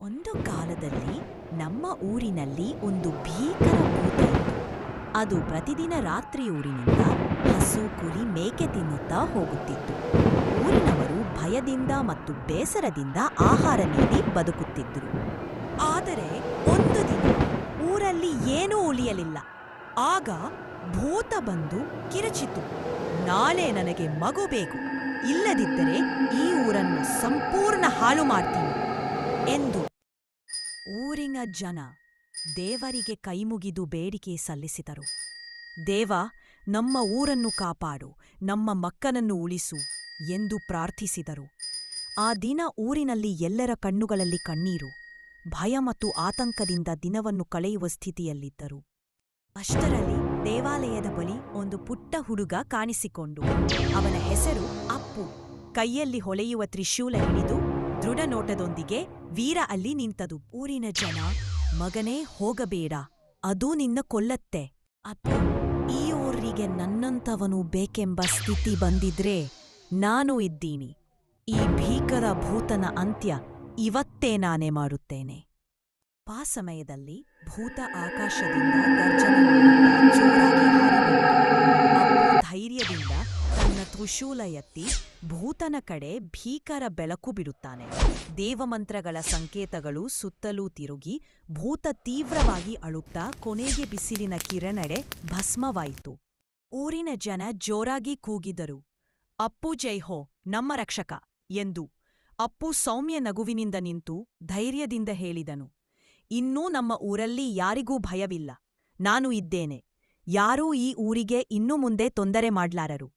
ಒಂದು ಕಾಲದಲ್ಲಿ ನಮ್ಮ ಊರಿನಲ್ಲಿ ಒಂದು ಭೀಕರ ಭೂತ ಇತ್ತು. ಅದು ಪ್ರತಿದಿನ ರಾತ್ರಿ ಊರಿನಿಂದ ಹಸು ಕುರಿ ಮೇಕೆ ತಿನ್ನುತ್ತಾ ಹೋಗುತ್ತಿತ್ತು. ಊರಿನವರು ಭಯದಿಂದ ಮತ್ತು ಬೇಸರದಿಂದ ಆಹಾರ ನೀಡಿ ಬದುಕುತ್ತಿದ್ದರು. ಆದರೆ ಒಂದು ದಿನ ಊರಲ್ಲಿ ಏನೂ ಉಳಿಯಲಿಲ್ಲ. ಆಗ ಭೂತ ಬಂದು ಕಿರಚಿತು, ನಾಳೆ ನನಗೆ ಮಗು ಬೇಕು, ಇಲ್ಲದಿದ್ದರೆ ಈ ಊರನ್ನು ಸಂಪೂರ್ಣ ಹಾಳು ಮಾಡ್ತೀನಿ ಎಂದು. ಊರಿನ ಜನ ದೇವರಿಗೆ ಕೈಮುಗಿದು ಬೇಡಿಕೆ ಸಲ್ಲಿಸಿದರು. ದೇವ, ನಮ್ಮ ಊರನ್ನು ಕಾಪಾಡು, ನಮ್ಮ ಮಕ್ಕನನ್ನು ಉಳಿಸು ಎಂದು ಪ್ರಾರ್ಥಿಸಿದರು. ಆ ದಿನ ಊರಿನಲ್ಲಿ ಎಲ್ಲರ ಕಣ್ಣುಗಳಲ್ಲಿ ಕಣ್ಣೀರು, ಭಯ ಮತ್ತು ಆತಂಕದಿಂದ ದಿನವನ್ನು ಕಳೆಯುವ ಸ್ಥಿತಿಯಲ್ಲಿದ್ದರು. ಅಷ್ಟರಲ್ಲಿ ದೇವಾಲಯದ ಬಳಿ ಒಂದು ಪುಟ್ಟ ಹುಡುಗ ಕಾಣಿಸಿಕೊಂಡು, ಅವನ ಹೆಸರು ಅಪ್ಪು. ಕೈಯಲ್ಲಿ ಹೊಳೆಯುವ ತ್ರಿಶೂಲ ಹಿಡಿದು ದೃಢ ನೋಟದೊಂದಿಗೆ ವೀರ ಅಲ್ಲಿ ನಿಂತದು. ಊರಿನ ಜನ, ಮಗನೇ ಹೋಗಬೇಡ, ಅದು ನಿನ್ನ ಕೊಲ್ಲತ್ತೆ. ಅಪ್ಪು, ಈ ಊರಿಗೆ ನನ್ನಂಥವನು ಬೇಕೆಂಬ ಸ್ಥಿತಿ ಬಂದಿದ್ರೆ ನಾನು ಇದ್ದೀನಿ. ಈ ಭೀಕರ ಭೂತನ ಅಂತ್ಯ ಇವತ್ತೇ ನಾನೇ ಮಾಡುತ್ತೇನೆ. ಆ ಸಮಯದಲ್ಲಿ ಭೂತ ಆಕಾಶದಿಂದ ಗರ್ಜನೆ ಮಾಡುತ್ತಾ ಜೋರಾಗಿ ಹಾರಿ ಬಂತು. ಅಪ್ಪು ಧೈರ್ಯದಿಂದ ತನ್ನ ತ್ರಿಶೂಲ ಎತ್ತಿ ಭೂತನ ಕಡೆ ಭೀಕರ ಬೆಳಕು ಬಿಡುತ್ತಾನೆ. ದೇವಮಂತ್ರಗಳ ಸಂಕೇತಗಳು ಸುತ್ತಲೂ ತಿರುಗಿ ಭೂತ ತೀವ್ರವಾಗಿ ಅಳುತ್ತಾ ಕೊನೆಗೆ ಬಿಸಿಲಿನ ಕಿರಣಡೆ ಭಸ್ಮವಾಯಿತು. ಊರಿನ ಜನ ಜೋರಾಗಿ ಕೂಗಿದರು, ಅಪ್ಪು ಜೈ ಹೋ, ನಮ್ಮ ರಕ್ಷಕ ಎಂದು. ಅಪ್ಪು ಸೌಮ್ಯ ನಗುವಿನಿಂದ ನಿಂತು ಧೈರ್ಯದಿಂದ ಹೇಳಿದನು, ಇನ್ನೂ ನಮ್ಮ ಊರಲ್ಲಿ ಯಾರಿಗೂ ಭಯವಿಲ್ಲ, ನಾನು ಇದ್ದೇನೆ. ಯಾರೂ ಈ ಊರಿಗೆ ಇನ್ನು ಮುಂದೆ ತೊಂದರೆ ಮಾಡ್ಲಾರರು.